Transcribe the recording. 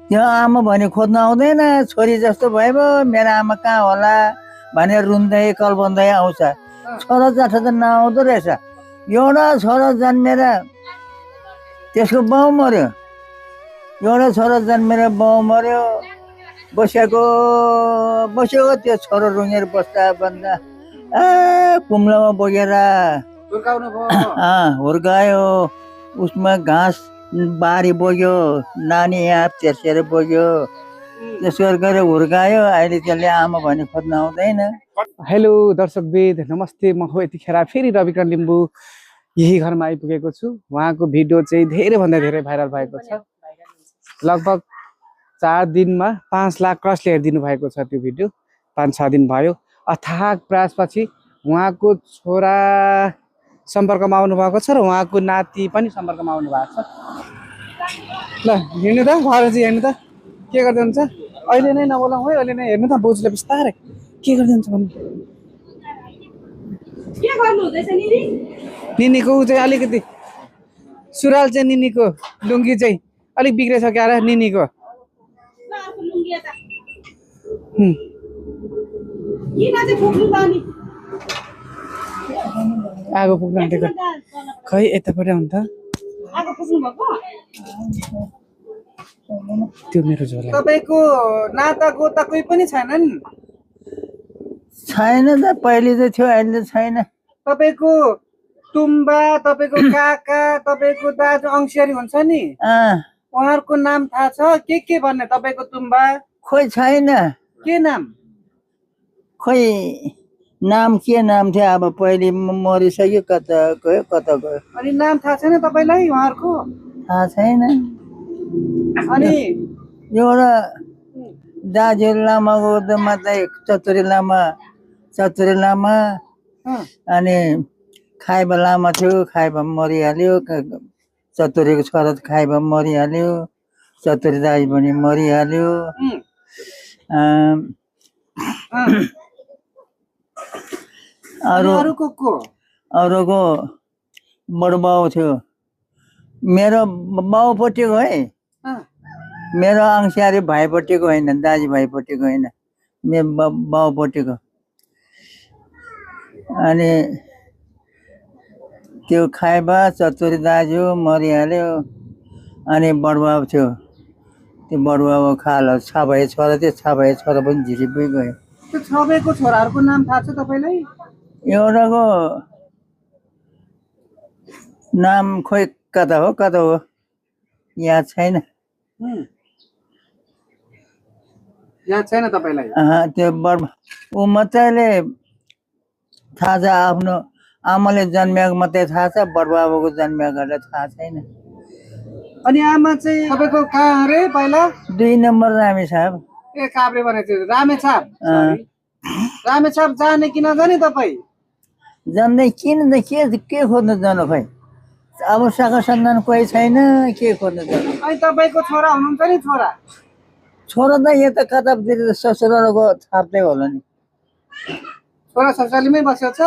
त्यो आमा भने खोज्न आउँदैन, छोरी जस्तो भयो मेरो आमा कहाँ होला भनेर रुन्दै कल्बन्दै आउँछ। छोरा जाठ त नआउँदो रहेछ। एउटा छोरा जन्मेर त्यसको बाउ मर्यो, एउटा छोरा जन्मेर बाउ मर्यो, बसेको त्यो छोरो रुँगेर बस्दा बन्दा कुम्लोमा बोकेर हुर्कायो। उसमा घाँस बारी बोक्यो, नानी यहाँ तेर्सेर बोक्यो, त्यसो गरेर हुर्कायो। अहिले त्यसले आमा भने खोज्न आउँदैन। हेलो दर्शकविद, नमस्ते। म हो यतिखेर फेरि रविकरण लिम्बू यही घरमा आइपुगेको छु। उहाँको भिडियो चाहिँ धेरैभन्दा धेरै भाइरल भएको छ। लगभग 4 दिनमा 5 लाख क्रसले हेरिदिनु भएको छ त्यो भिडियो। 5-6 दिन भयो। अथाक प्रयासपछि उहाँको छोरा सम्पर्कमा आउनु भएको छ र उहाँको नाति पनि सम्पर्कमा आउनु भएको छ। ल हिँड्नु त, घर चाहिँ हेर्नु त के गर्दै हुन्छ। अहिले नै नबोलाउँ है, अहिले नै हेर्नु त बोजूले बिस्तारै के गर्दै हुन्छ भन्नु। निनीको चाहिँ अलिकति सुरुवाल चाहिँ निनीको लुङ्गी चाहिँ अलिक बिग्रेछ क्या र निनीको। आगो पुग्नु आँटेको खै यतापट्टि आउनु त। त्यो मेरो झोला। तपाईको नाता गोता कोही पनि छैनन्? छैन त, पहिले त थियो, अहिले छैन। तपाईको तुम्बा, तपाईको काका, तपाईको दाजु अंशियारी हुन्छ नि, उहाँहरूको नाम थाहा छ? के भन्ने तपाईको तुम्बा? खोइ छैन। के नाम? खोइ नाम के नाम थियो, अब पहिले मरिसक्यो, कता गयो कता गयो। अनि नाम थाहा छैन तपाईलाई उहाँहरूको? थाहा छैन। अनि एउटा दाजु लामाको मात्रै चतुरी लामा अनि खाइबा लामा थियो, खाइबा मरिहाल्यो। चतुरीको छोरा खाइबा मरिहाल्यो, चतुरी दाजु पनि मरिहाल्यो। अरूको बडो बाउ थियो। मेरो बाउपट्टिको है, मेरो अंशियारी भाइपट्टिको होइन, दाजुभाइपट्टिको होइन, मेरो बाउपट्टिको। अनि त्यो खाइबा चतुरी दाजु मरिहाल्यो। अनि बडबाउ थियो, त्यो बडबाउ खालो छाबाई छोरा थियो, छाबाई छोरा पनि झिरिपै गयो। त्यो छाबाईको छोराहरूको नाम थाहा छ तपाईलाई? एउटाको नाम खोइ कता हो याद छैन। याद छैन तपाईलाई? त्यो ऊ मात्रैले थाहा छ, आफ्नो आमाले जन्मेको मात्रै थाहा छ, बडबाबुको जन्मेकोलाई थाहा छैन। अनि आमा चाहिँ तपाईँको कहाँ अरे पहिला? 2 नम्बर रामेछाप। ए काभ्रे भनेको थियो, रामेछाप। रामेछाप जाने कि नजाने तपाईँ? जान्दै किन त के खोज्नु जानु खै, अब शाखा सन्तान कोही छैन, के खोज्नु जानु। अनि तपाईँको छोरा हुनुहुन्छ नि? छोरा त यता कतातिर ससुरालको थाप्दै होला नि। छोरा ससुरालीमै बस्यो छ?